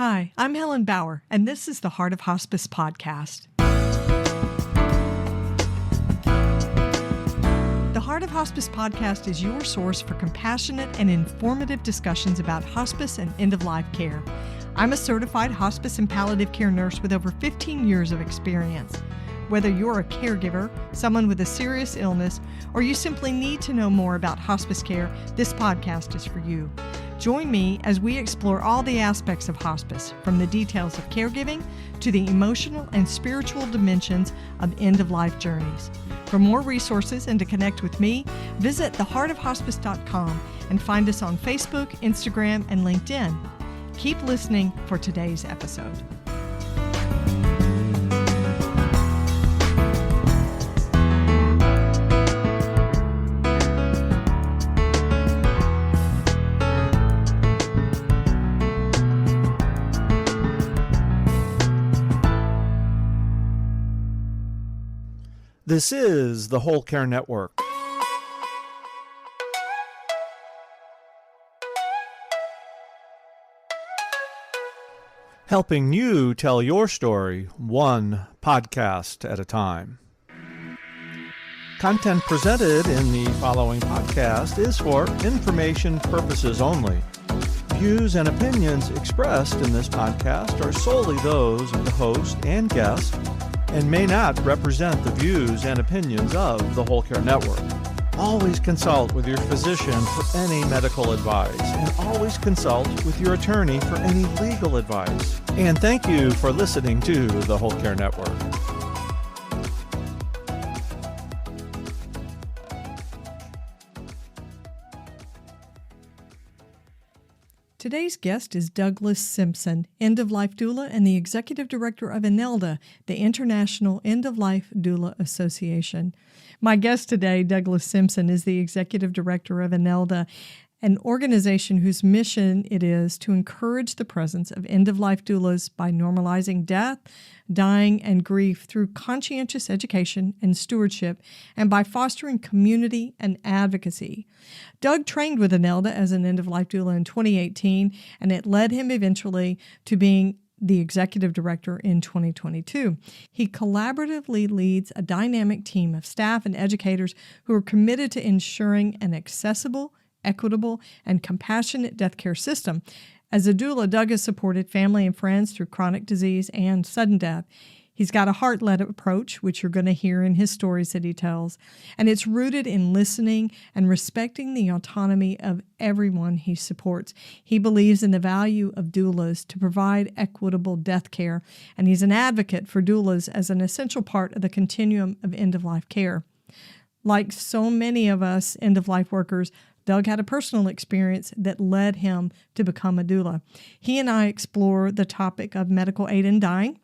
Hi, I'm Helen Bauer, and this is the Heart of Hospice podcast. The Heart of Hospice podcast is your source for compassionate and informative discussions about hospice and end-of-life care. I'm a certified hospice and palliative care nurse with over 15 years of experience. Whether you're a caregiver, someone with a serious illness, or you simply need to know more about hospice care, this podcast is for you. Join me as we explore all the aspects of hospice, from the details of caregiving to the emotional and spiritual dimensions of end-of-life journeys. For more resources and to connect with me, visit theheartofhospice.com and find us on Facebook, Instagram, and LinkedIn. Keep listening for today's episode. This is the Whole Care Network. Helping you tell your story one podcast at a time. Content presented in the following podcast is for information purposes only. Views and opinions expressed in this podcast are solely those of the host and guest and may not represent the views and opinions of the Whole Care Network. Always consult with your physician for any medical advice, and always consult with your attorney for any legal advice. And thank you for listening to the Whole Care Network. Today's guest is Doug Simpson, end-of-life doula and the Executive Director of INELDA, the International End-of-Life Doula Association. My guest today, Doug Simpson, is the Executive Director of INELDA, an organization whose mission it is to encourage the presence of end-of-life doulas by normalizing death, dying, and grief through conscientious education and stewardship, and by fostering community and advocacy. Doug trained with INELDA as an end-of-life doula in 2018, and it led him eventually to being the executive director in 2022. He collaboratively leads a dynamic team of staff and educators who are committed to ensuring an accessible, equitable, and compassionate death care system. As a doula, Doug has supported family and friends through chronic disease and sudden death. He's got a heart-led approach, which you're going to hear in his stories that he tells, and it's rooted in listening and respecting the autonomy of everyone he supports. He believes in the value of doulas to provide equitable death care, and he's an advocate for doulas as an essential part of the continuum of end-of-life care. Like so many of us end-of-life workers, Doug had a personal experience that led him to become a doula. He and I explore the topic of medical aid in dying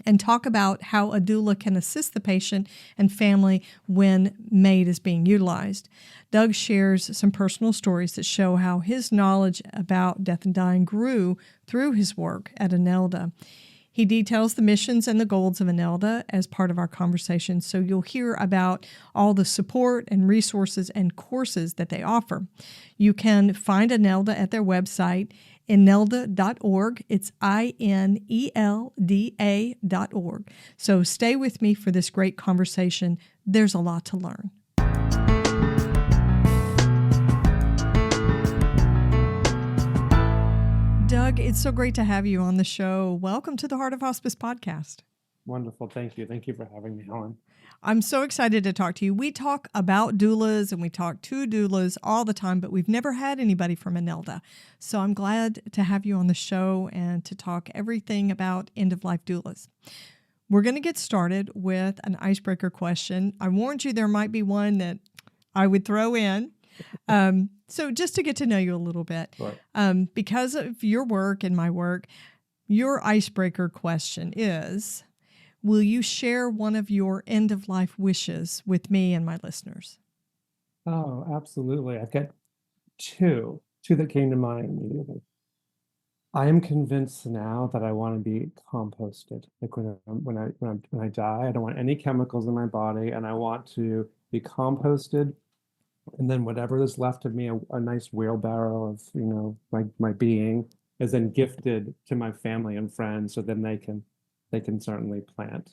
and talk about how a doula can assist the patient and family when MAID is being utilized. Doug shares some personal stories that show how his knowledge about death and dying grew through his work at INELDA. He details the missions and the goals of INELDA as part of our conversation, so you'll hear about all the support and resources and courses that they offer. You can find INELDA at their website, enelda.org. It's INELDA.org. So stay with me for this great conversation. There's a lot to learn. Doug, it's so great to have you on the show. Welcome to the Heart of Hospice podcast. Wonderful. Thank you. Thank you for having me, Helen. I'm so excited to talk to you. We talk about doulas and we talk to doulas all the time, but we've never had anybody from INELDA. So I'm glad to have you on the show and to talk everything about end-of-life doulas. We're going to get started with an icebreaker question. I warned you there might be one that I would throw in. So just to get to know you a little bit, Right. Because of your work and my work, your icebreaker question is, will you share one of your end-of-life wishes with me and my listeners? Oh, absolutely. I've got two that came to mind immediately. I am convinced now that I want to be composted. Like when I die, I don't want any chemicals in my body, and I want to be composted. And then whatever is left of me, a nice wheelbarrow of, my being, is then gifted to my family and friends, so then they can certainly plant.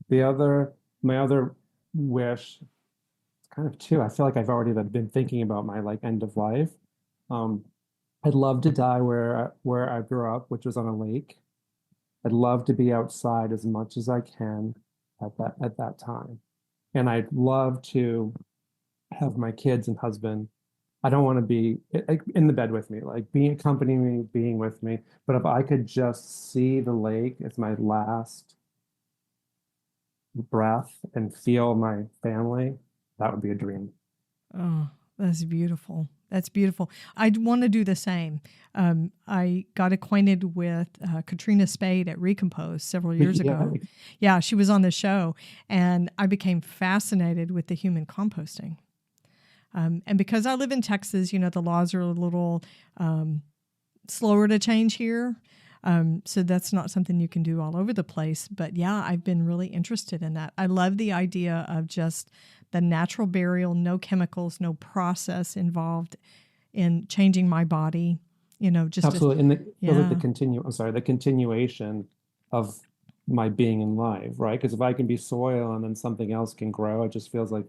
My other wish, it's kind of two. I feel like I've already been thinking about my like end of life. Um, I'd love to die where I grew up, which was on a lake. I'd love to be outside as much as I can at that time. And I'd love to have my kids and husband. I don't want to be in the bed with me, like being accompanying me, being with me. But if I could just see the lake as my last breath and feel my family, that would be a dream. Oh, that's beautiful. That's beautiful. I'd want to do the same. I got acquainted with Katrina Spade at Recompose several years ago. Yeah, she was on the show, and I became fascinated with the human composting. And because I live in Texas, you know, the laws are a little slower to change here. So that's not something you can do all over the place. But yeah, I've been really interested in that. I love the idea of just the natural burial, no chemicals, no process involved in changing my body. You know, just absolutely. And feels like yeah. the continuation of my being in life, right? Because if I can be soil and then something else can grow, it just feels like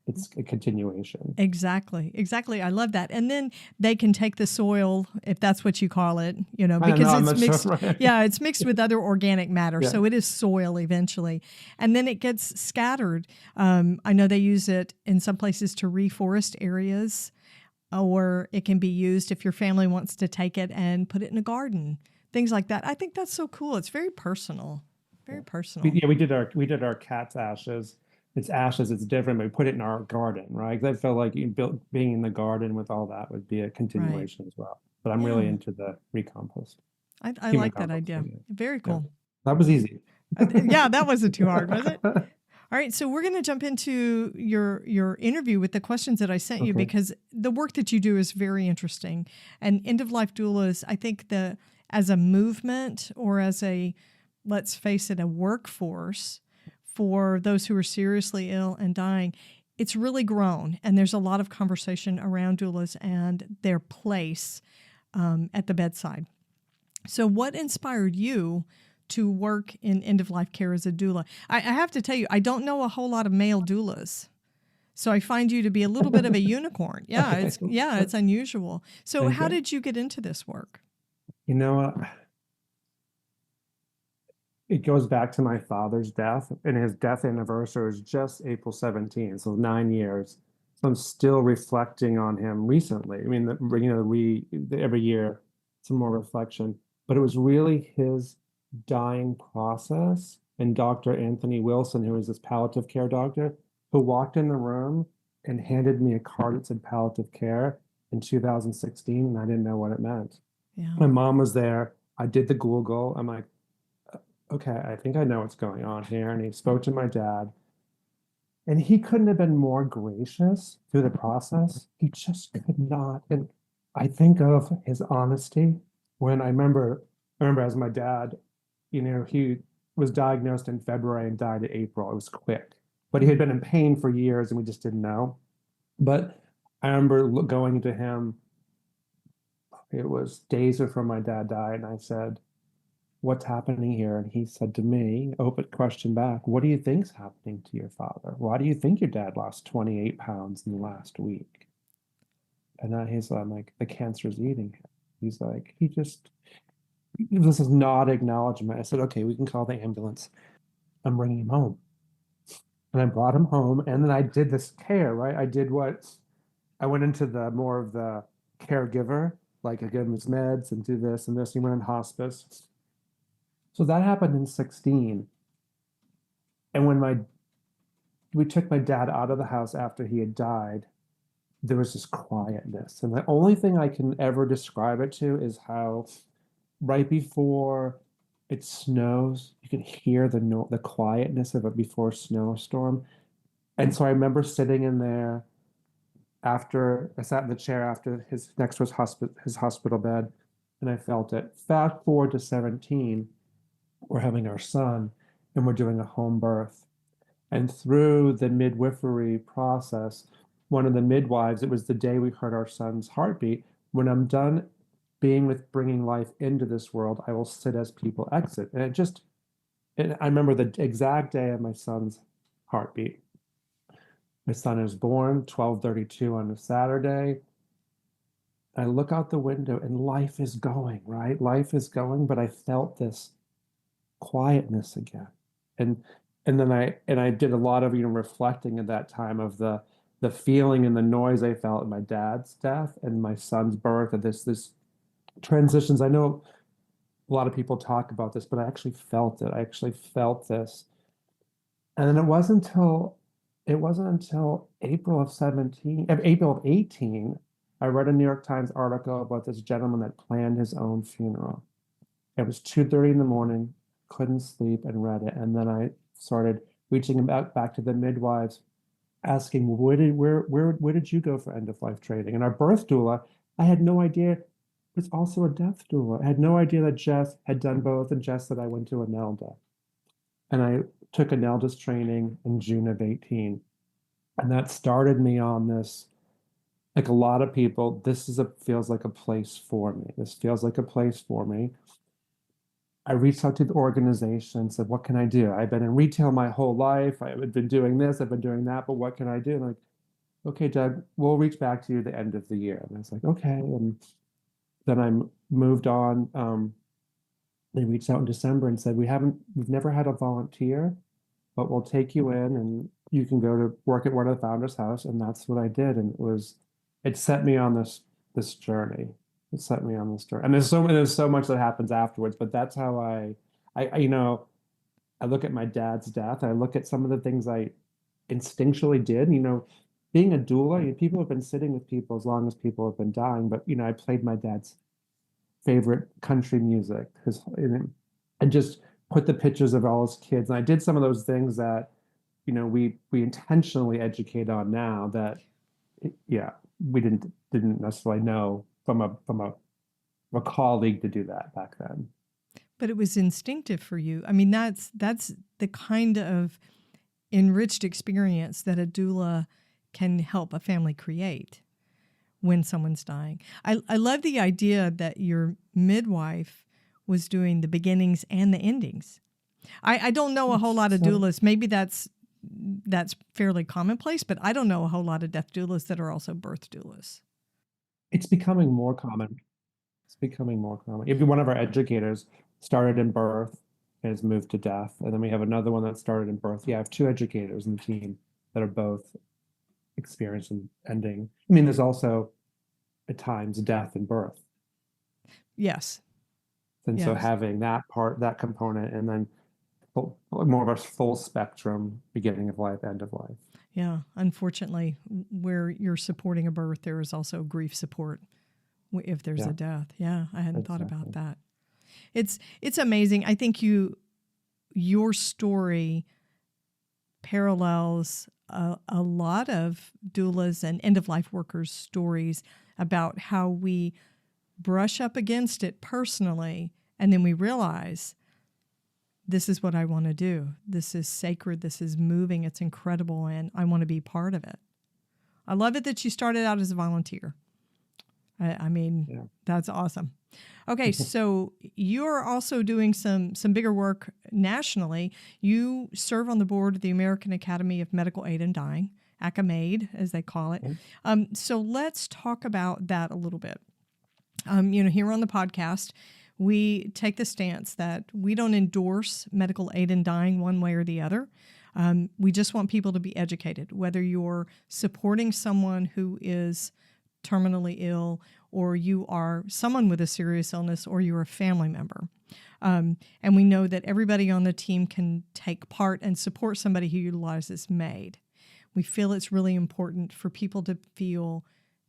it's a continuation. Exactly. Exactly. I love that. And then they can take the soil, if that's what you call it, you know, I don't know, because I'm it's not mixed. sure, right? Yeah, it's mixed with other organic matter. Yeah. So it is soil eventually. And then it gets scattered. I know they use it in some places to reforest areas, or it can be used if your family wants to take it and put it in a garden, things like that. I think that's so cool. It's very personal. Very personal. Yeah, we did our cat's ashes. It's ashes, it's different, but we put it in our garden, right? 'Cause I felt like being in the garden with all that would be a Right. continuation as well. But I'm really Yeah. into the recompost, I human like that compost. idea. Very Yeah, cool. that was easy. Yeah, that wasn't too hard, was it? All right, so we're going to jump into your interview with the questions that I sent you, Okay. because the work that you do is very interesting. And end of life doulas, I think as a movement, or as a, let's face it, a workforce for those who are seriously ill and dying, it's really grown. And there's a lot of conversation around doulas and their place at the bedside. So what inspired you to work in end-of-life care as a doula? I have to tell you, I don't know a whole lot of male doulas. So I find you to be a little bit of a unicorn. Yeah, it's unusual. So Thank how you. did you get into this work? You know, it goes back to my father's death, and his death anniversary was just April 17th, so 9 years. So I'm still reflecting on him recently. I mean, every year some more reflection, but it was really his dying process, and Dr. Anthony Wilson, who was this palliative care doctor, who walked in the room and handed me a card that said palliative care in 2016, and I didn't know what it meant. Yeah. My mom was there. I did the Google. I'm like, okay, I think I know what's going on here. And he spoke to my dad, and he couldn't have been more gracious through the process. He just could not. And I think of his honesty when I remember as my dad, you know, he was diagnosed in February and died in April. It was quick, but he had been in pain for years and we just didn't know. But I remember going to him, it was days before my dad died, and I said, what's happening here? And he said to me, open question back, what do you think's happening to your father? Why do you think your dad lost 28 pounds in the last week? And I'm like, the cancer's eating him. He's like, this is not acknowledgement. I said, okay, we can call the ambulance. I'm bringing him home. And I brought him home, and then I did this care, right? I went into the more of the caregiver, like I give him his meds and do this and this. He went in hospice. So that happened in 16. And when we took my dad out of the house after he had died, there was this quietness. And the only thing I can ever describe it to is how right before it snows, you can hear the quietness of it before a snowstorm. And so I remember sitting in there after I sat in the chair after his next to his hospital bed, and I felt it. Fast forward to 17, we're having our son, and we're doing a home birth. And through the midwifery process, one of the midwives, it was the day we heard our son's heartbeat. When I'm done being with bringing life into this world, I will sit as people exit. And I remember the exact day of my son's heartbeat. My son is born 12:32 on a Saturday. I look out the window and life is going, right? Life is going, but I felt this quietness again. And and I did a lot of, reflecting at that time of the feeling and the noise I felt in my dad's death and my son's birth, and this transitions. I know a lot of people talk about this, but I actually felt it. I actually felt this. And then it wasn't until April of 18, I read a New York Times article about this gentleman that planned his own funeral. It was 2:30 in the morning, couldn't sleep, and read it. And then I started reaching back to the midwives, asking, where did you go for end of life training? And our birth doula, I had no idea, was also a death doula. I had no idea that Jess had done both, and Jess said I went to INELDA. And I took INELDA's training in June of 18. And that started me on this, like a lot of people, feels like a place for me. This feels like a place for me. I reached out to the organization and said, what can I do? I've been in retail my whole life. I've been doing this, I've been doing that, but what can I do? And like, okay, Doug, we'll reach back to you at the end of the year. And I was like, okay. And then I moved on. They reached out in December and said, we've never had a volunteer, but we'll take you in and you can go to work at one of the founders' house. And that's what I did. And it set me on this journey. It set me on this journey. And there's so much that happens afterwards, but that's how I look at my dad's death. I look at some of the things I instinctually did. Being a doula, people have been sitting with people as long as people have been dying, but I played my dad's favorite country music, and just put the pictures of all his kids. And I did some of those things that, we intentionally educate on now that, yeah, we didn't necessarily know from a colleague to do that back then. But it was instinctive for you. I mean, that's the kind of enriched experience that a doula can help a family create when someone's dying. I love the idea that your midwife was doing the beginnings and the endings. I don't know a whole lot of doulas. Maybe that's fairly commonplace, but I don't know a whole lot of death doulas that are also birth doulas. It's becoming more common. It's becoming more common. Even one of our educators started in birth and has moved to death. And then we have another one that started in birth. Yeah, I have two educators in the team that are both experiencing ending. I mean, there's also at times death and birth. Yes. And so having that component, and then more of a full spectrum, beginning of life, end of life. Yeah. Unfortunately, where you're supporting a birth, there is also grief support if there's a death. Yeah. I hadn't thought about that. It's amazing. I think your story parallels a lot of doulas and end-of-life workers' stories about how we brush up against it personally, and then we realize this is what I want to do. This is sacred. This is moving. It's incredible, and I want to be part of it. I love it that you started out as a volunteer. That's awesome. Okay, so you're also doing some bigger work nationally. You serve on the board of the American Academy of Medical Aid and Dying, ACAMAID, as they call it. So let's talk about that a little bit. Here on the podcast, we take the stance that we don't endorse medical aid and dying one way or the other. We just want people to be educated, whether you're supporting someone who is terminally ill, or you are someone with a serious illness, or you're a family member. And we know that everybody on the team can take part and support somebody who utilizes MAID. We feel it's really important for people to feel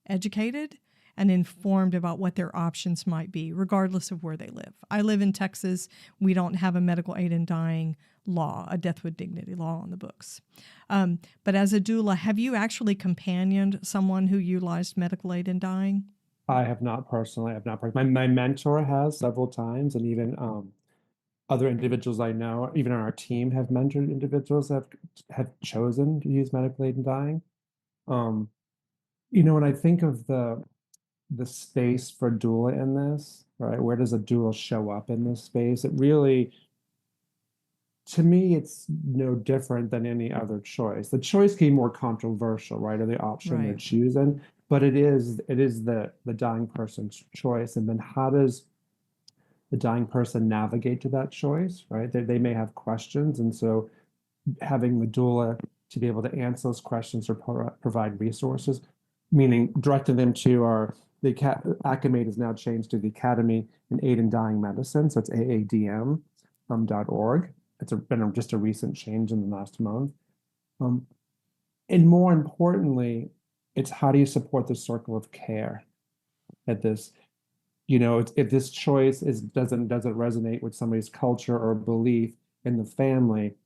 educated and informed about what their options might be, regardless of where they live. I live in Texas. We don't have a medical aid and dying law, a death with dignity law on the books. But as a doula, have you actually companioned someone who utilized medical aid and dying? I have not personally. My mentor has several times, and even other individuals I know, even on our team, have mentored individuals that have chosen to use medical aid and dying. When I think of the space for doula in this, right? Where does a doula show up in this space? It really, to me, it's no different than any other choice. The choice can be more controversial, right? Or the option they're Right. choosing, but it is the dying person's choice. And then how does the dying person navigate to that choice, right? They may have questions, and so having the doula to be able to answer those questions or provide resources, meaning directing them to the ACAMATE has now changed to the Academy in Aid in Dying Medicine, so it's AADM .org. It's been just a recent change in the last month. Um, and more importantly, it's how do you support the circle of care at this, if this choice doesn't resonate with somebody's culture or belief in the family,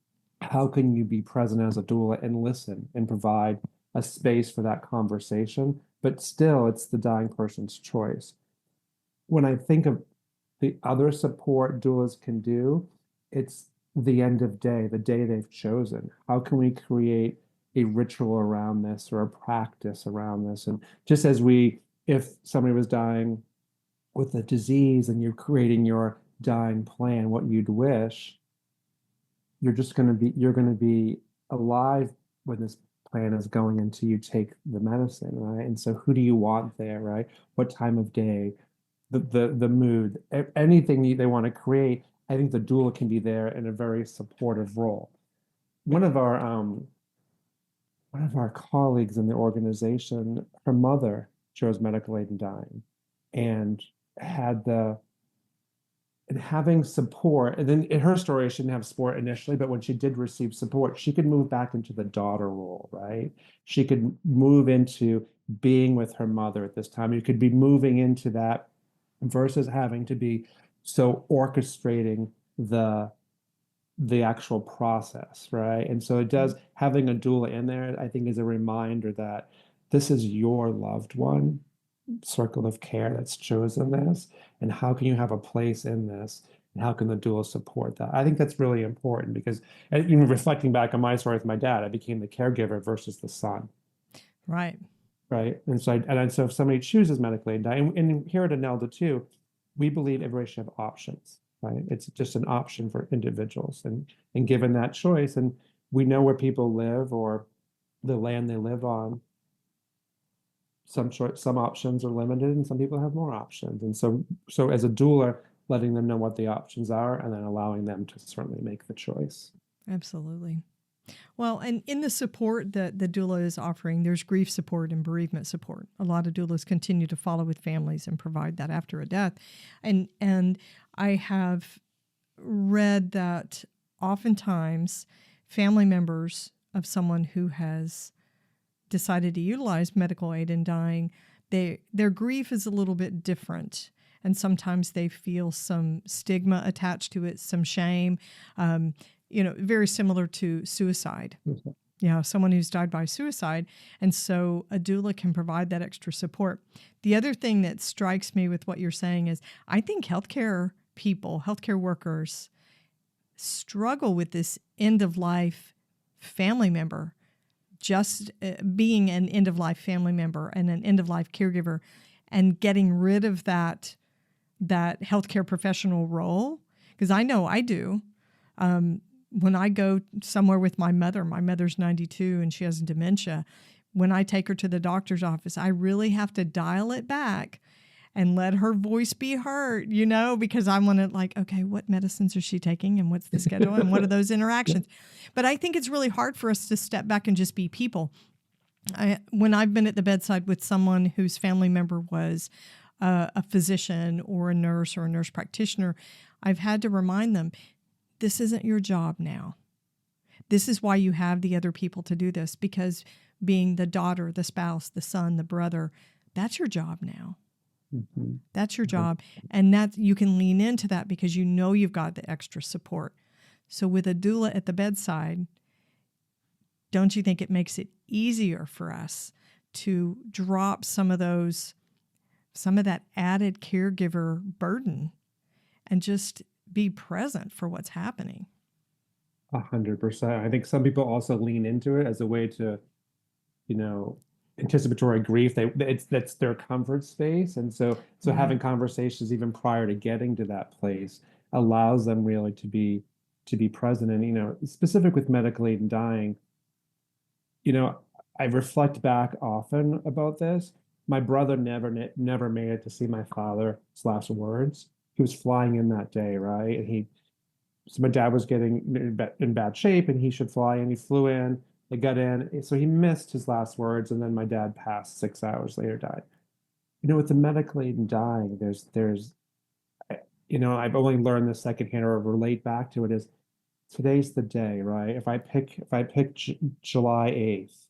how can you be present as a doula and listen and provide a space for that conversation? But still, it's the dying person's choice. When I think of the other support doulas can do, it's the end of day, the day they've chosen. How can we create a ritual around this or a practice around this? And just as if somebody was dying with a disease and you're creating your dying plan, what you'd wish, you're going to be alive when this plan is going until you take the medicine, right? And so who do you want there, right? What time of day, the mood, anything they want to create. I think the doula can be there in a very supportive role. One of our colleagues in the organization, her mother chose medical aid in dying and having support. And then in her story, she didn't have support initially, but when she did receive support, she could move back into the daughter role, right? She could move into being with her mother at this time. You could be moving into that versus having to be so orchestrating the actual process, right? And so it does, having a doula in there, I think, is a reminder that this is your loved one circle of care that's chosen this, and how can you have a place in this, and how can the doula support that? I think that's really important because, and even reflecting back on my story with my dad, I became the caregiver versus the son, Right. right? And so if somebody chooses medical aid, and here at INELDA too, we believe everybody should have options, right? It's just an option for individuals, and given that choice, and we know where people live or the land they live on, some options are limited and some people have more options. And so as a doula, letting them know what the options are and then allowing them to certainly make the choice. Absolutely. Well, and in the support that the doula is offering, there's grief support and bereavement support. A lot of doulas continue to follow with families and provide that after a death. And I have read that oftentimes family members of someone who has decided to utilize medical aid in dying, their grief is a little bit different. And sometimes they feel some stigma attached to it, some shame, very similar to suicide. Mm-hmm. Someone who's died by suicide. And so a doula can provide that extra support. The other thing that strikes me with what you're saying is I think healthcare workers struggle with this end-of-life family member, just being an end-of-life family member and an end-of-life caregiver, and getting rid of that healthcare professional role. Because I know I do. When I go somewhere with my mother's 92 and she has dementia, when I take her to the doctor's office, I really have to dial it back and let her voice be heard, because I want to okay, what medicines is she taking and what's the schedule and what are those interactions? But I think it's really hard for us to step back and just be people. When I've been at the bedside with someone whose family member was a physician or a nurse practitioner, I've had to remind them, this isn't your job now. This is why you have the other people to do this, because being the daughter, the spouse, the son, the brother, that's your job now. Mm-hmm. That's your job. And that you can lean into that because you've got the extra support. So with a doula at the bedside, don't you think it makes it easier for us to drop some of that added caregiver burden and just be present for what's happening? 100%. I think some people also lean into it as a way to, anticipatory grief. That's their comfort space. And so Right. having conversations even prior to getting to that place allows them really to be present. And, specific with medical aid and dying, you know, I reflect back often about this. My brother never made it to see my father's last words. He was flying in that day, right? So my dad was getting in bad shape and he should fly in. He flew in, they got in. So he missed his last words. And then my dad passed 6 hours later, died. With the medical aid and dying, I've only learned this secondhand or relate back to it is today's the day, right? If I pick July 8th,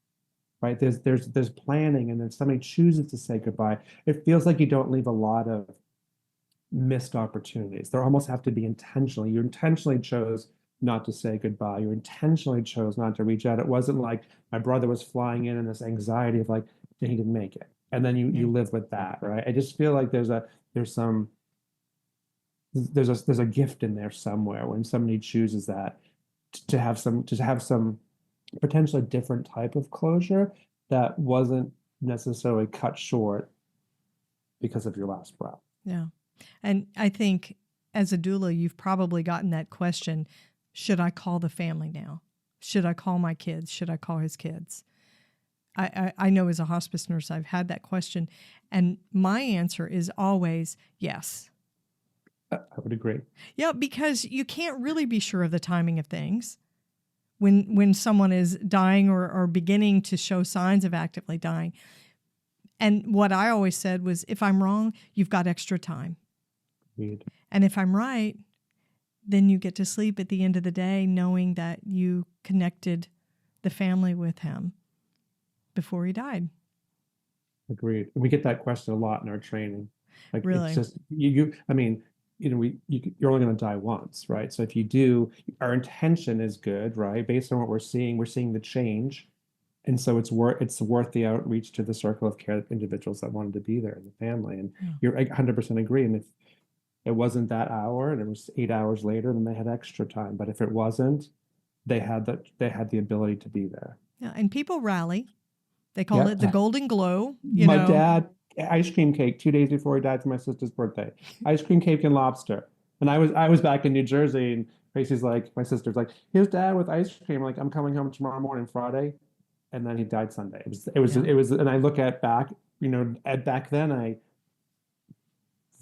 right? There's planning, and then somebody chooses to say goodbye. It feels like you don't leave a lot of missed opportunities. There almost have to be intentional. You intentionally chose not to say goodbye. You intentionally chose not to reach out. It wasn't like my brother was flying in and this anxiety of like, he didn't make it. And then you live with that, right? I just feel like there's a gift in there somewhere when somebody chooses that to have some potentially different type of closure that wasn't necessarily cut short because of your last breath. Yeah. And I think as a doula, you've probably gotten that question, should I call the family now? Should I call my kids? Should I call his kids? I know as a hospice nurse, I've had that question. And my answer is always yes. I would agree. Yeah, because you can't really be sure of the timing of things. When someone is dying or beginning to show signs of actively dying. And what I always said was, if I'm wrong, you've got extra time. Agreed. And if I'm right, then you get to sleep at the end of the day knowing that you connected the family with him before he died. Agreed. We get that question a lot in our training. Like, Really? it's just I mean, you're only going to die once, right? So if you do, our intention is good, right? Based on what we're seeing the change. And so it's worth the outreach to the circle of care individuals that wanted to be there in the family. And you're 100% agree. And if it wasn't that hour and it was 8 hours later, then they had extra time. But if it wasn't, they had the ability to be there. Yeah, and people rally. They call it the golden glow. My dad, ice cream cake 2 days before he died for my sister's birthday. Ice cream cake and lobster. And I was back in New Jersey, and Tracy's like, my sister's like, here's dad with ice cream. Like, I'm coming home tomorrow morning, Friday. And then he died Sunday. It was, and I look at back, back then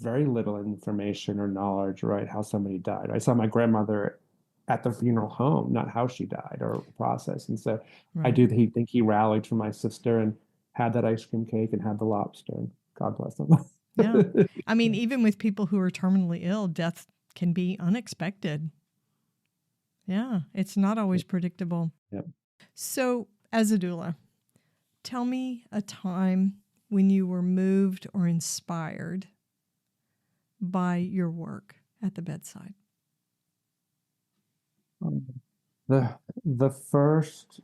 very little information or knowledge, right? How somebody died. I saw my grandmother at the funeral home, not how she died or process. And so I do think he rallied for my sister and had that ice cream cake and had the lobster. God bless him. Yeah. I mean, even with people who are terminally ill, death can be unexpected. Yeah. It's not always predictable. Yep. So as a doula, tell me a time when you were moved or inspired by your work at the bedside. The first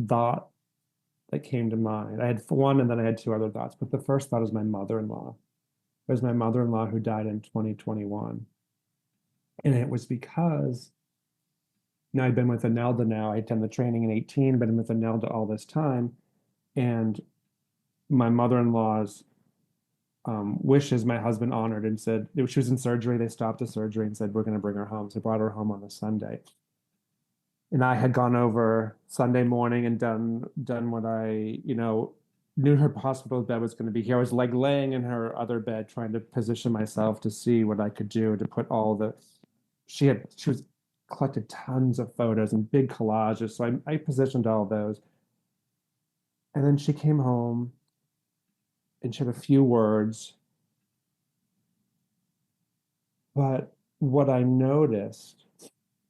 thought that came to mind, I had one and then I had two other thoughts, but the first thought is my mother-in-law. It was my mother-in-law who died in 2021. And it was because I'd been with INELDA now. I'd done the training in 2018, been with INELDA all this time. And my mother-in-law's wishes my husband honored and said, she was in surgery. They stopped the surgery and said, we're going to bring her home. So they brought her home on a Sunday. And I had gone over Sunday morning and done what I, knew her hospital bed was going to be here. I was like laying in her other bed, trying to position myself to see what I could do to put she was collected tons of photos and big collages. So I positioned all those. And then she came home and she had a few words. But what I noticed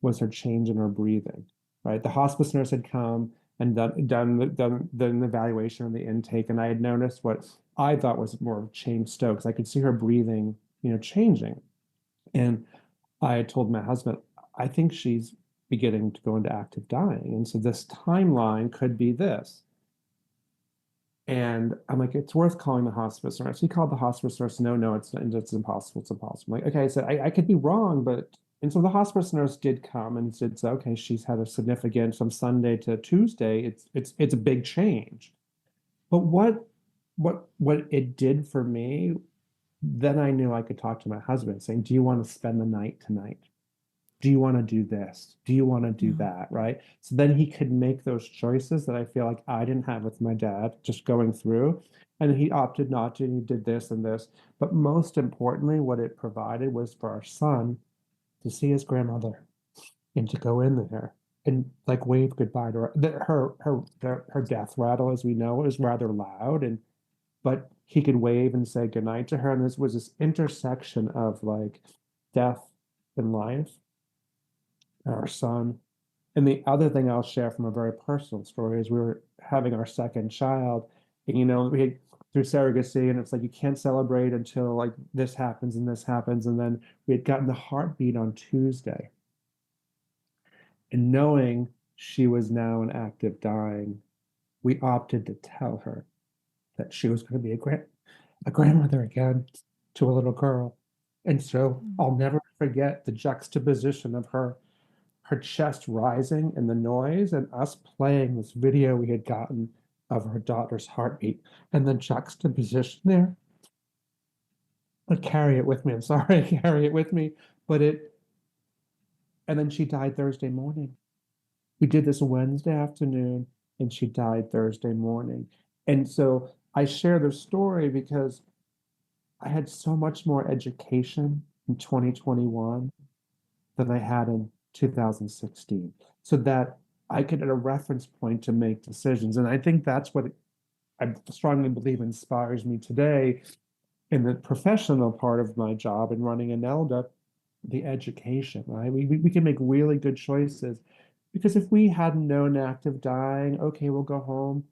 was her change in her breathing, right? The hospice nurse had come and done the evaluation of the intake, and I had noticed what I thought was more of Chain Stokes. I could see her breathing, changing. And I had told my husband, I think she's beginning to go into active dying. And so this timeline could be this. And I'm like, it's worth calling the hospice nurse. He called the hospice nurse. No, it's impossible. It's impossible. I'm like, okay, I said, I could be wrong, but, and so the hospice nurse did come and said, okay, she's had a significant, from Sunday to Tuesday, it's a big change. But what it did for me, then I knew I could talk to my husband saying, do you want to spend the night tonight? Do you want to do this? Do you want to do Yeah. that? Right. So then he could make those choices that I feel like I didn't have with my dad just going through. And he opted not to. He did this and this. But most importantly, what it provided was for our son to see his grandmother and to go in there and like wave goodbye to her. Her death rattle, as we know, is rather loud, and but he could wave and say goodnight to her. And this was this intersection of like death and life, our son. And the other thing I'll share from a very personal story is we were having our second child, and we had through surrogacy, and it's like you can't celebrate until like this happens and this happens. And then we had gotten the heartbeat on Tuesday. And knowing she was now in active dying, we opted to tell her that she was going to be a grandmother again to a little girl. And so I'll never forget the juxtaposition of her chest rising and the noise and us playing this video we had gotten of her daughter's heartbeat and the juxtaposition there. I carry it with me. I'm sorry, I carry it with me. And then she died Thursday morning. We did this Wednesday afternoon and she died Thursday morning. And so I share the story because I had so much more education in 2021 than I had in 2016, so that I could, at a reference point, to make decisions. And I think that's what I strongly believe inspires me today in the professional part of my job in running ENELDA, the education, right? We can make really good choices because if we hadn't known active dying, okay, we'll go home.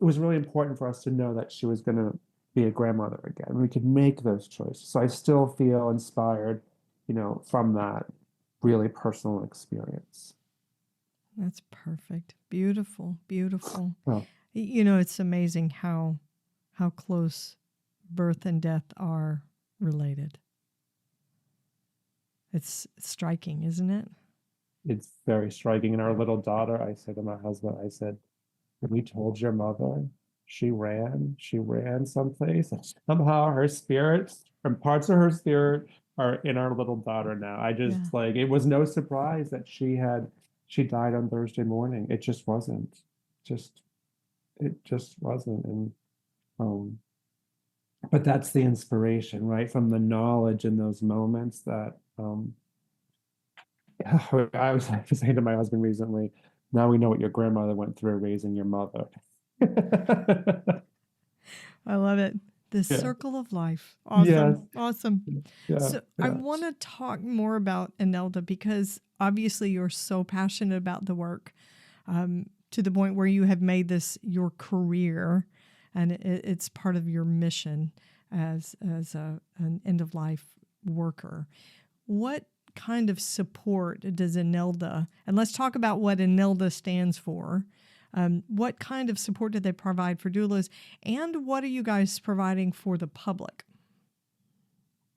It was really important for us to know that she was going to be a grandmother again. We could make those choices. So I still feel inspired, from that really personal experience. That's perfect. Beautiful, beautiful. Well, It's amazing how close birth and death are related. It's striking, isn't it? it's very striking. And our little daughter, I said to my husband, I said, have you told your mother she ran someplace? And somehow her spirit and parts of her spirit are in our little daughter now. I just Yeah. like, it was no surprise that she died on Thursday morning. It just wasn't. It just wasn't. And but that's the inspiration, right? From the knowledge in those moments that I was saying to my husband recently, now we know what your grandmother went through raising your mother. I love it. The Yeah. circle of life. Yes. Awesome. Awesome. Yeah. So I Yeah. want to talk more about ENELDA because obviously you're so passionate about the work to the point where you have made this your career and it's part of your mission as an end of life worker. What kind of support does ENELDA, and let's talk about what ENELDA stands for. What kind of support do they provide for doulas, and what are you guys providing for the public?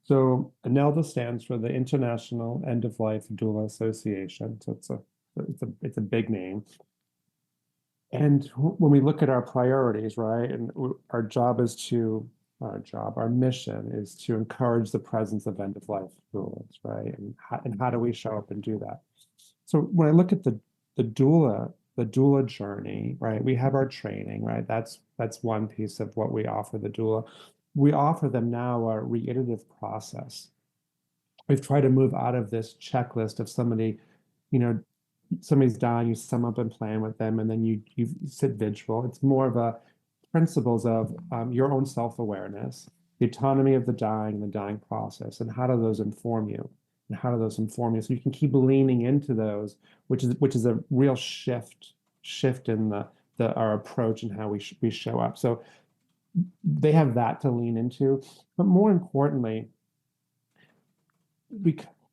So INELDA stands for the International End of Life Doula Association. So it's a big name. And when we look at our priorities, right, and our mission is to encourage the presence of end of life doulas, right? And how do we show up and do that? So when I look at the doula journey, right, we have our training, right? That's one piece of what we offer the doula. We offer them now a reiterative process. We've tried to move out of this checklist of somebody's dying, you sum up and plan with them, and then you sit vigil. It's more of a principles of your own self-awareness, the autonomy of the dying process, and how do those inform you? And how do those inform you? So you can keep leaning into those, which is a real shift in our approach and how we show up. So they have that to lean into, but more importantly,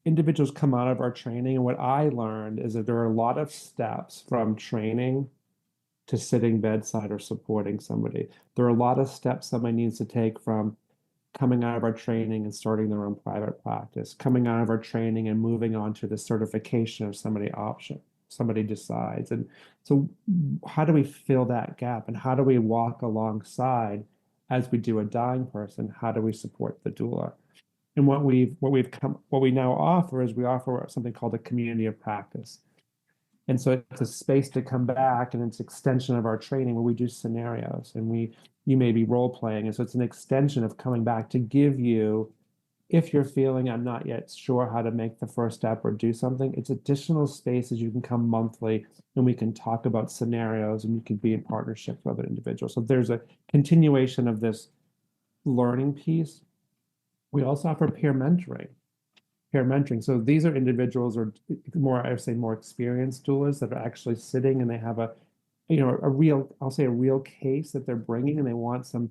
individuals come out of our training, and what I learned is that there are a lot of steps from training to sitting bedside or supporting somebody. There are a lot of steps somebody needs to take from coming out of our training and starting their own private practice, coming out of our training and moving on to the certification of somebody decides. And so how do we fill that gap, and how do we walk alongside as we do a dying person? How do we support the doula? And what we now offer is we offer something called a community of practice. And so it's a space to come back, and it's an extension of our training where we do scenarios, and you may be role playing. And so it's an extension of coming back to give you, if you're feeling I'm not yet sure how to make the first step or do something, it's additional spaces. You can come monthly and we can talk about scenarios, and you can be in partnership with other individuals. So there's a continuation of this learning piece. We also offer peer mentoring. So these are individuals, or more, I would say, more experienced doulas that are actually sitting, and they have a real case that they're bringing, and they want some,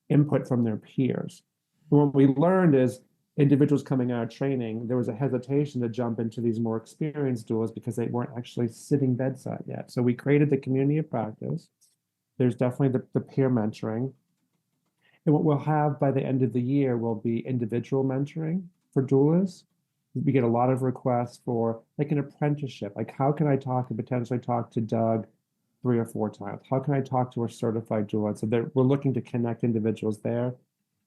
input from their peers. And what we learned is individuals coming out of training, there was a hesitation to jump into these more experienced doulas because they weren't actually sitting bedside yet. So we created the community of practice. There's definitely the peer mentoring. And what we'll have by the end of the year will be individual mentoring for doulas. We get a lot of requests for like an apprenticeship. Like, how can I potentially talk to Doug 3 or 4 times? How can I talk to a certified doula? So we're looking to connect individuals there.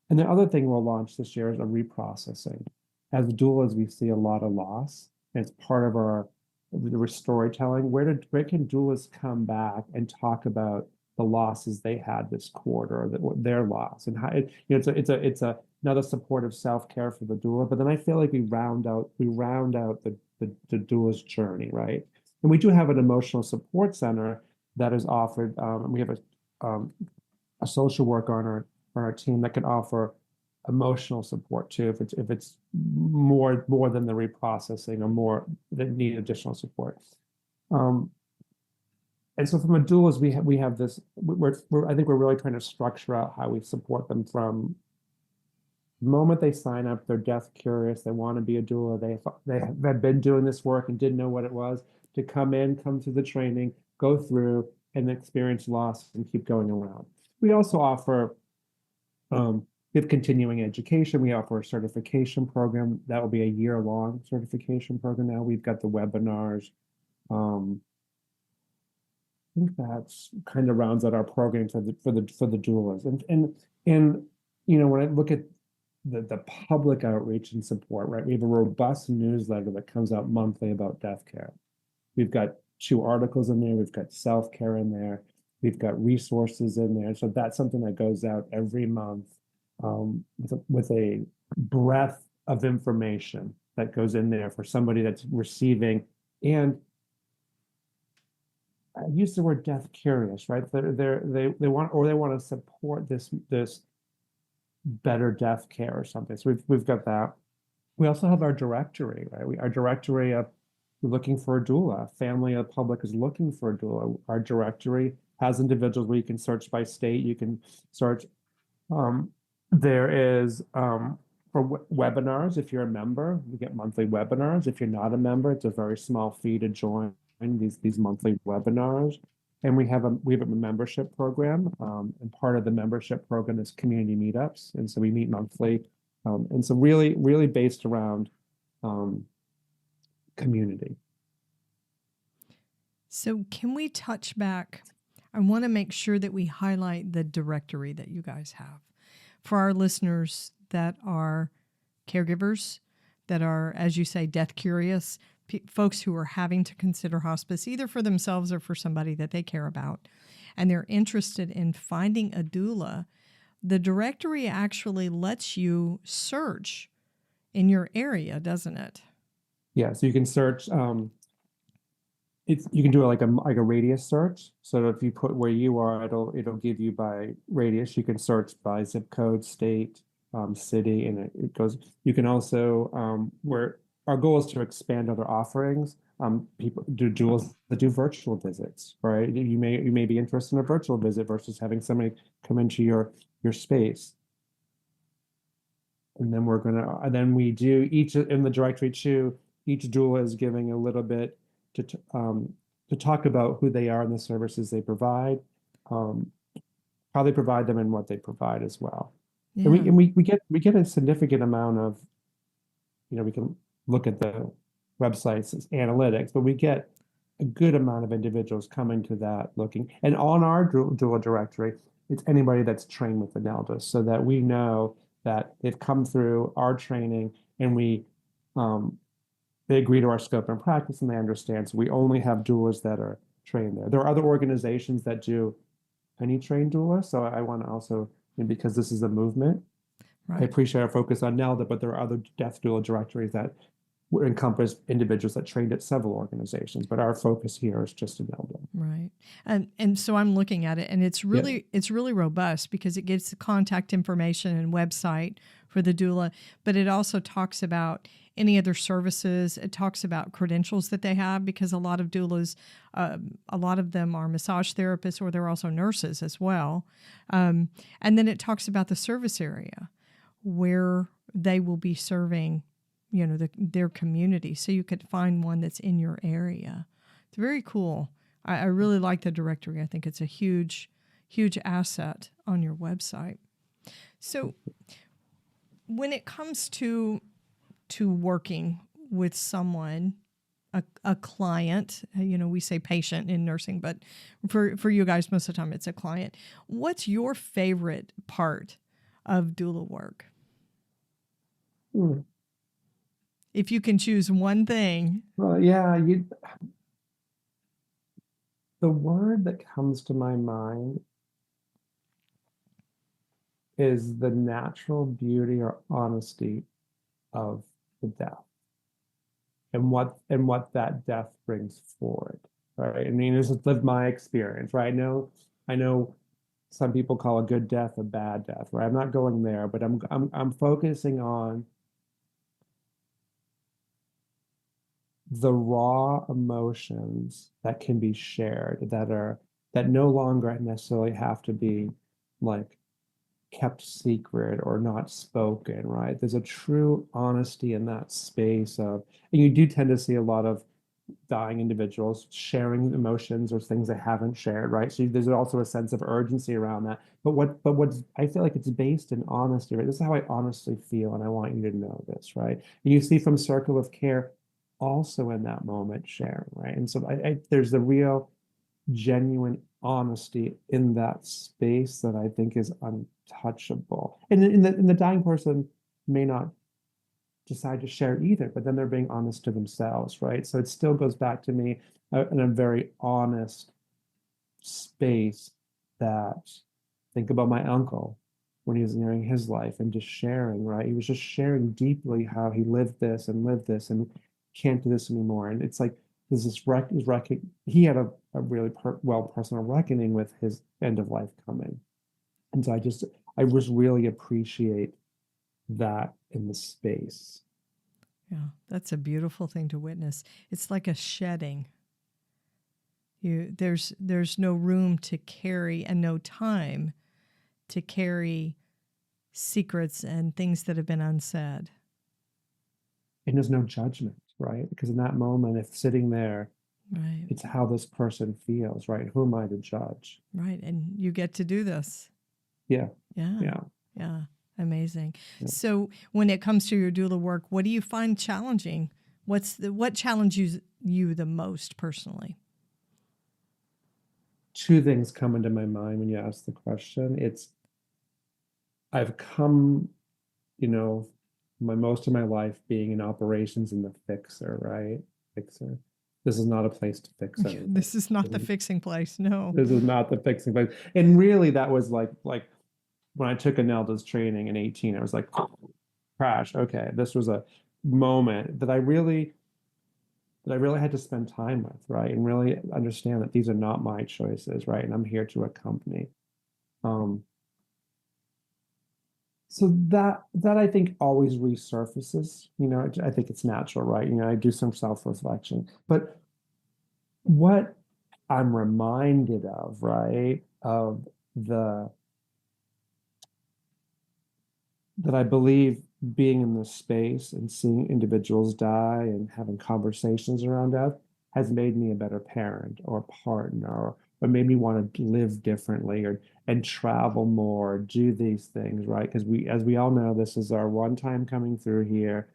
And the other thing we'll launch this year is a reprocessing. As doulas, we see a lot of loss. And it's part of the storytelling. Where can doulas come back and talk about the losses they had this quarter, or their loss, and how it's another supportive self-care for the doula. But then I feel like we round out the doula's journey, right? And we do have an emotional support center that is offered. We have a social worker on our team that can offer emotional support too, if it's more than the reprocessing, or more that need additional support. And so from a doulas, we have this. I think we're really trying to structure out how we support them from the moment they sign up. They're death curious. They want to be a doula. They have been doing this work and didn't know what it was. To come through the training, go through, and experience loss, and keep going around. We also offer. We have continuing education. We offer a certification program that will be a year-long certification program. Now we've got the webinars. I think that's kind of rounds out our program for the doulas. And when I look at the public outreach and support, right, we have a robust newsletter that comes out monthly about death care. We've got 2 articles in there. We've got self-care in there. We've got resources in there. So that's something that goes out every month, with a breadth of information that goes in there for somebody that's receiving. And I use the word death curious, right? They want to support this better death care or something. So we've got that. We also have our directory, right? Our directory of looking for a doula. Family of public is looking for a doula. Our directory has individuals where you can search by state. You can search. There is for webinars. If you're a member, you get monthly webinars. If you're not a member, it's a very small fee to join these monthly webinars. And we have a membership program, and part of the membership program is community meetups, and so we meet monthly, and so really based around community. So can we touch back? I want to make sure that we highlight the directory that you guys have for our listeners that are caregivers, that are, as you say, death curious, folks who are having to consider hospice either for themselves or for somebody that they care about, and they're interested in finding a doula. The directory actually lets you search in your area, doesn't it? Yeah, so you can search. You can do like a radius search. So if you put where you are, it'll give you by radius. You can search by zip code, state, city, and it goes. You can also where our goal is to expand other offerings. People do doulas that do virtual visits, right? You may be interested in a virtual visit versus having somebody come into your space. And then we do each in the directory too. Each doula is giving a little bit to talk about who they are and the services they provide, how they provide them, and what they provide as well. Yeah. And we get a significant amount of, we can look at the websites as analytics, but we get a good amount of individuals coming to that looking. And on our doula directory, it's anybody that's trained with INELDA, so that we know that they've come through our training and they agree to our scope and practice and they understand. So we only have doulas that are trained there. There are other organizations that do any trained doula. So I want to also, because this is a movement, I appreciate our focus on INELDA, but there are other death doula directories that would encompass individuals that trained at several organizations. But our focus here is just INELDA. Right. And so I'm looking at it, and it's really robust because it gives the contact information and website for the doula, but it also talks about any other services. It talks about credentials that they have, because a lot of doulas, a lot of them are massage therapists, or they're also nurses as well. And then it talks about the service area where they will be serving, their community. So you could find one that's in your area. It's very cool. I really like the directory. I think it's a huge, huge asset on your website. So when it comes to working with someone, a client, we say patient in nursing, but for you guys, most of the time it's a client. What's your favorite part of doula work? If you can choose one thing. Well, the word that comes to my mind is the natural beauty or honesty of the death and what that death brings forward. Right. I mean, this has lived my experience, right? I know some people call a good death a bad death, right? I'm not going there, but I'm focusing on the raw emotions that can be shared, that no longer necessarily have to be like kept secret or not spoken, right? There's a true honesty in that space and you do tend to see a lot of dying individuals sharing emotions or things they haven't shared, right? So there's also a sense of urgency around that. But what's I feel like it's based in honesty, right? This is how I honestly feel, and I want you to know this, right? And you see from Circle of Care also in that moment sharing, right? And so there's the real genuine honesty in that space that I think is untouchable. And in the dying person may not decide to share either, but then they're being honest to themselves, right? So it still goes back to me in a very honest space that think about my uncle when he was nearing his life and just sharing, right? He was just sharing deeply how he lived this and can't do this anymore. And it's like there's this he had a really personal reckoning with his end of life coming. And so I just really appreciate that in the space. Yeah, that's a beautiful thing to witness. It's like a shedding. There's no room to carry and no time to carry secrets and things that have been unsaid. And there's no judgment, right? Because in that moment, if sitting there, right, it's how this person feels, right? Who am I to judge? Right, and you get to do this. Yeah. Amazing. Yeah. So when it comes to your doula work, what do you find challenging? What challenges you the most personally? Two things come into my mind when you ask the question. I've come, most of my life being in operations in the fixer, right? Fixer. This is not a place to fix anything. This is not the fixing place. No. This is not the fixing place. And really that was like when I took INELDA's training in 2018, I was like, crash. Okay. This was a moment that I really had to spend time with, right? And really understand that these are not my choices, right? And I'm here to accompany. So that I think always resurfaces, I think it's natural, right? I do some self-reflection, but what I'm reminded of, right, that I believe being in this space and seeing individuals die and having conversations around death has made me a better parent or partner or made me want to live differently and travel more, do these things, right? Because as we all know, this is our one time coming through here,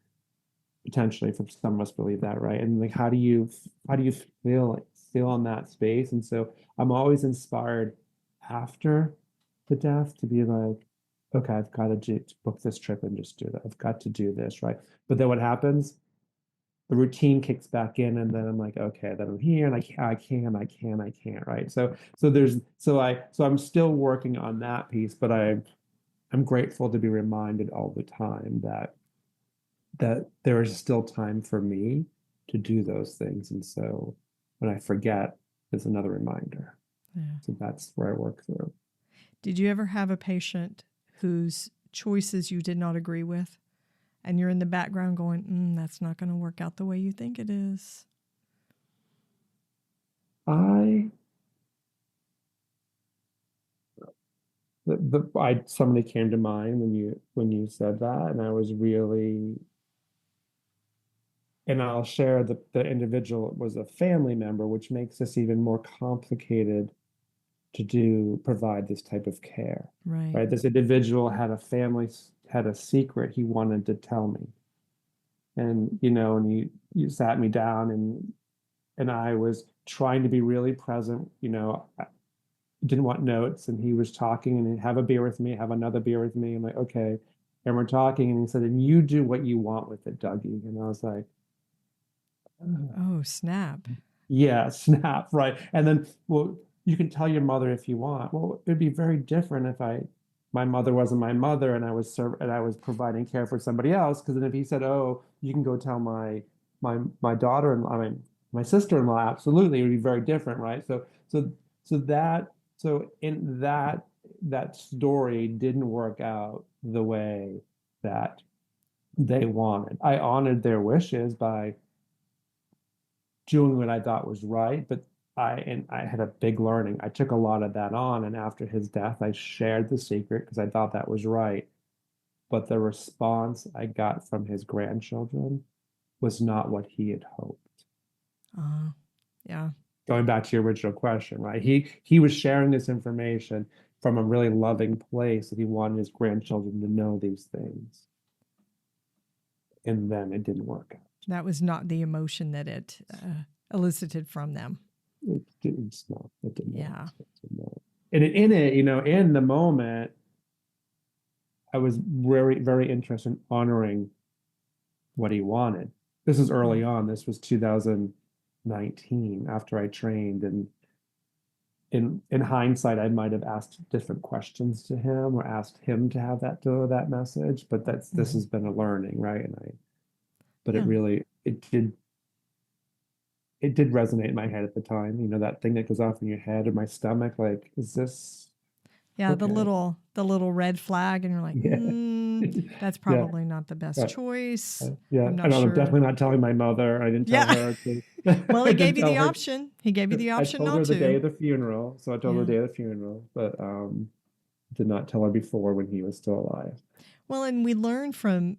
potentially, for some of us believe that, right? And like, how do you still in that space. And so I'm always inspired after the death to be like, okay, I've got to book this trip and just do that. I've got to do this, right? But then what happens? The routine kicks back in, and then I'm like, okay, then I'm here, and I can't, right? So I'm still working on that piece, but I'm grateful to be reminded all the time that there is still time for me to do those things. And so when I forget, there's another reminder. Yeah. So that's where I work through. Did you ever have a patient whose choices you did not agree with? And you're in the background going, that's not going to work out the way you think it is. Somebody came to mind when you said that, and I was really, and I'll share the individual was a family member, which makes this even more complicated to provide this type of care. Right? This individual had a secret he wanted to tell me. And, and you sat me down and I was trying to be really present, I didn't want notes, and he was talking and he'd have a beer with me, have another beer with me. I'm like, okay. And we're talking and he said, and you do what you want with it, Dougie. And I was like, oh, snap. Yeah, snap, right. And then, well, you can tell your mother if you want. Well, it'd be very different if my mother wasn't my mother and I was providing care for somebody else. Because then if he said, "Oh, you can go tell my daughter-in-law, my sister-in-law," absolutely, it would be very different, right? So in that story didn't work out the way that they wanted. I honored their wishes by doing what I thought was right, but I had a big learning. I took a lot of that on, and after his death, I shared the secret because I thought that was right. But the response I got from his grandchildren was not what he had hoped. Yeah. Going back to your original question, right? He was sharing this information from a really loving place that he wanted his grandchildren to know these things. And then it didn't work out. That was not the emotion that it elicited from them. It didn't. Yeah. And in the moment, I was very, very interested in honoring what he wanted. This is early on. This was 2019 after I trained. And in hindsight, I might have asked different questions to him or asked him to have that message. But this has been a learning, right? But it did resonate in my head at the time. That thing that goes off in your head or my stomach, like, is this? Yeah, okay? the little red flag, and you're like, that's probably not the best choice. I'm not sure. I'm definitely not telling my mother. I didn't tell her. Well, he gave you the option. He gave you the option not to. I told her the day of the funeral. So I told her the day of the funeral, but did not tell her before when he was still alive. Well, and we learn from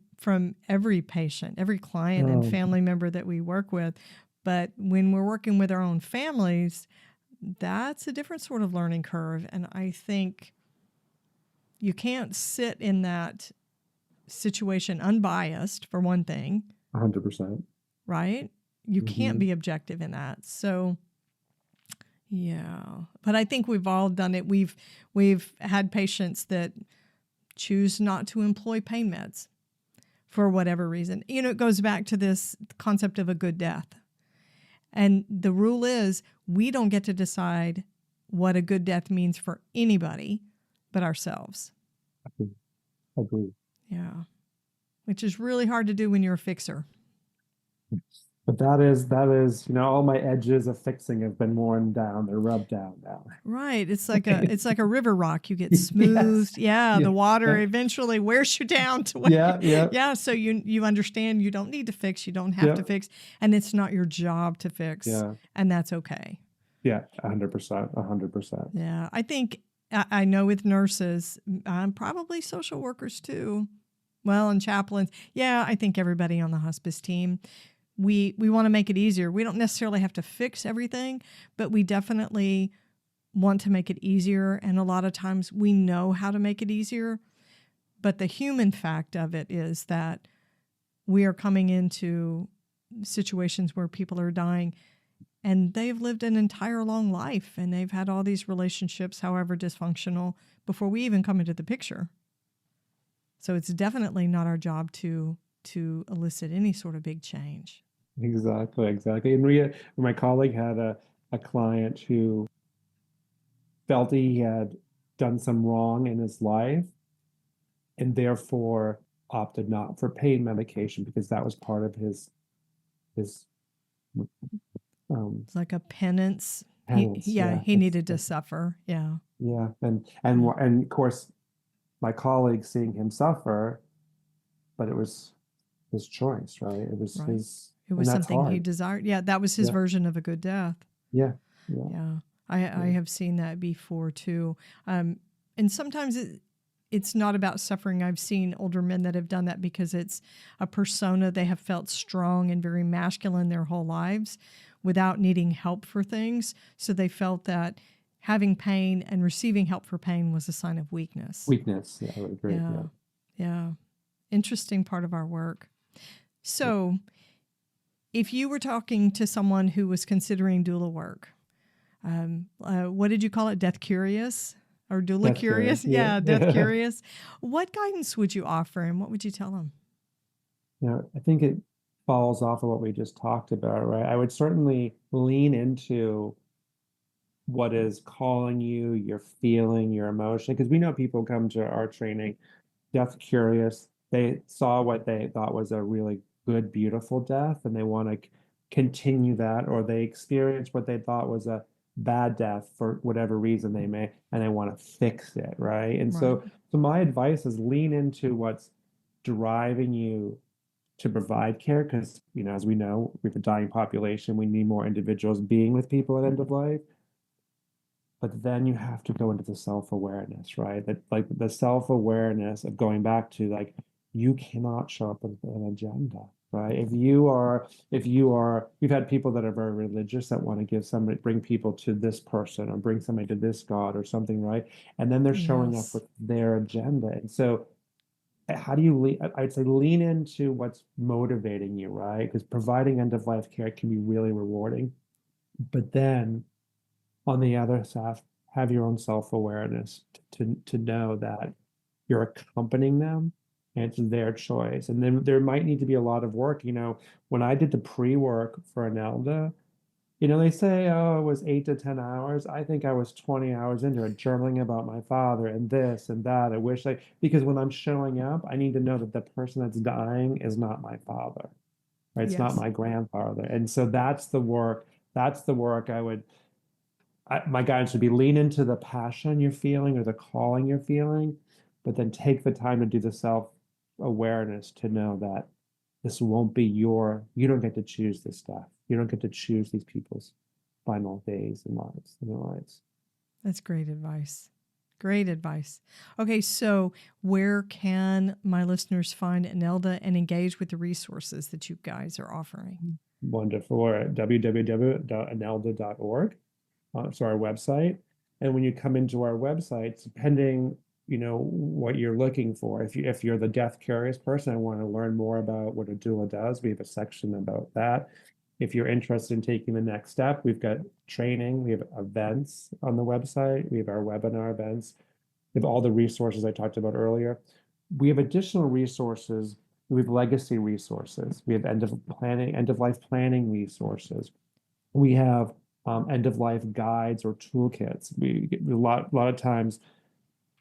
every patient, every client and family member that we work with. But when we're working with our own families, that's a different sort of learning curve. And I think you can't sit in that situation unbiased, for one thing. 100%. Right? You can't be objective in that. So, yeah. But I think we've all done it. We've had patients that choose not to employ pain meds for whatever reason. It goes back to this concept of a good death. And the rule is we don't get to decide what a good death means for anybody but ourselves. Agree. Yeah. Which is really hard to do when you're a fixer. But that is, all my edges of fixing have been worn down. They're rubbed down now. Right. It's like a river rock. You get smoothed. Yes. The water eventually wears you down to where Yeah. So you understand you don't need to fix, you don't have to fix, and it's not your job to fix. Yeah. And that's okay. Yeah, 100%. Yeah. I think I know with nurses, probably social workers too. Well, and chaplains. Yeah, I think everybody on the hospice team. We want to make it easier. We don't necessarily have to fix everything, but we definitely want to make it easier. And a lot of times we know how to make it easier. But the human fact of it is that we are coming into situations where people are dying, and they've lived an entire long life, and they've had all these relationships, however dysfunctional, before we even come into the picture. So it's definitely not our job to elicit any sort of big change. Exactly. And Maria, my colleague had a client who felt he had done some wrong in his life and therefore opted not for pain medication because that was part of his It's like a penance. penance. He needed to suffer. Yeah. Yeah. And of course, my colleague seeing him suffer, but it was his choice, right? It was Right. his, It was and that's something he hard. desired. Yeah, that was his Yeah. version of a good death. Yeah. Yeah. I have seen that before too. And sometimes it's not about suffering. I've seen older men that have done that because it's a persona. They have felt strong and very masculine their whole lives without needing help for things. So they felt that having pain and receiving help for pain was a sign of weakness. Weakness. Yeah, I would agree. Yeah. Interesting part of our work. So if you were talking to someone who was considering doula work, what did you call it? Death curious or doula Death curious? curious, yeah. Death curious. What guidance would you offer and what would you tell them? I think it falls off of what we just talked about, right? I would certainly lean into what is calling you, your feeling, your emotion, because we know people come to our training death curious. They saw what they thought was a really good, beautiful death, and they want to continue that, or they experienced what they thought was a bad death for whatever reason they may, and they want to fix it, right? And so my advice is lean into what's driving you to provide care, because as we know, we have a dying population. We need more individuals being with people at end of life. But then you have to go into the self-awareness, right? That like the self-awareness of going back to like you cannot show up with an agenda, right? If you are, we've had people that are very religious that want to bring people to this person or bring somebody to this God or something, right? And then they're showing up with their agenda. And so how do you I'd say lean into what's motivating you, right? Because providing end-of-life care can be really rewarding. But then on the other side, have your own self-awareness to know that you're accompanying them and it's their choice. And then there might need to be a lot of work. When I did the pre-work for INELDA, they say, oh, it was 8 to 10 hours. I think I was 20 hours into it, journaling about my father and this and that. Because when I'm showing up, I need to know that the person that's dying is not my father, right? It's not my grandfather. And so that's the work. My guidance would be lean into the passion you're feeling or the calling you're feeling, but then take the time to do the self-awareness to know that this won't be you don't get to choose this stuff. You don't get to choose these people's final days and lives in their lives. That's great advice. Great advice. Okay, so where can my listeners find INELDA and engage with the resources that you guys are offering? Wonderful. We're at www.inelda.org. So our website. And when you come into our website, depending, what you're looking for, if you're the death curious person, I want to learn more about what a doula does, we have a section about that. If you're interested in taking the next step, we've got training, we have events on the website, we have our webinar events, we have all the resources I talked about earlier. We have additional resources. We have legacy resources. We have end-of-life planning resources. We have end-of-life guides or toolkits. We get a lot of times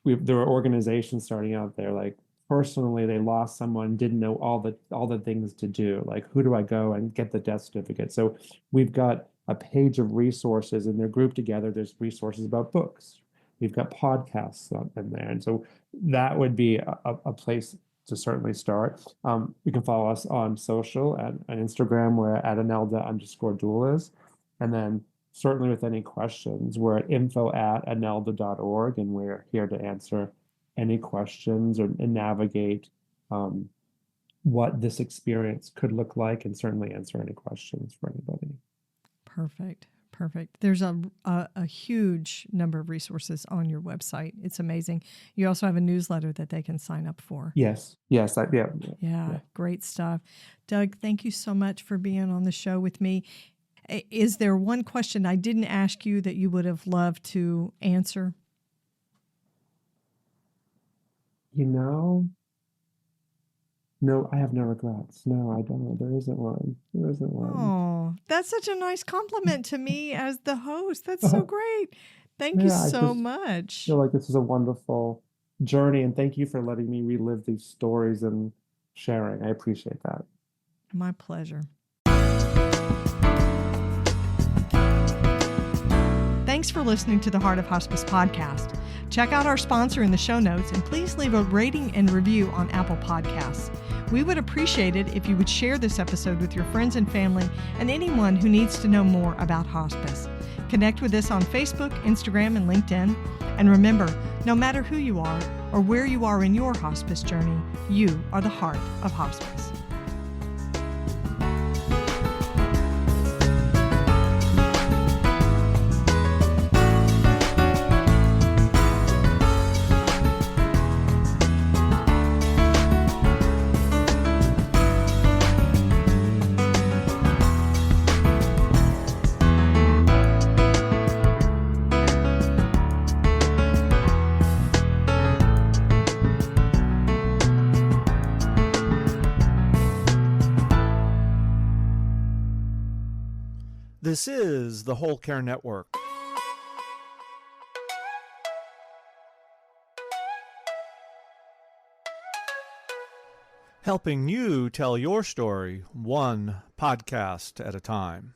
there are organizations starting out there, like personally they lost someone, didn't know all the things to do, like who do I go and get the death certificate. So we've got a page of resources and they're grouped together. There's resources about books, we've got podcasts in there, and so that would be a place to certainly start. You can follow us on social and on Instagram. We're at INELDA_doulas. And then certainly with any questions, we're at info@inelda.org, and we're here to answer any questions and navigate what this experience could look like, and certainly answer any questions for anybody. Perfect. There's a huge number of resources on your website. It's amazing. You also have a newsletter that they can sign up for. Yes. Great stuff. Doug, thank you so much for being on the show with me. Is there one question I didn't ask you that you would have loved to answer? No, I have no regrets. No, I don't. There isn't one. There isn't one. Oh, that's such a nice compliment to me as the host. That's so great. Thank you Yeah, I so just much. feel like this is a wonderful journey, and thank you for letting me relive these stories and sharing. I appreciate that. My pleasure. Thanks for listening to the Heart of Hospice podcast. Check out our sponsor in the show notes, and please leave a rating and review on Apple Podcasts. We would appreciate it if you would share this episode with your friends and family and anyone who needs to know more about hospice. Connect with us on Facebook, Instagram, and LinkedIn. And remember, no matter who you are or where you are in your hospice journey, you are the heart of hospice. This is the Whole Care Network. Helping you tell your story one podcast at a time.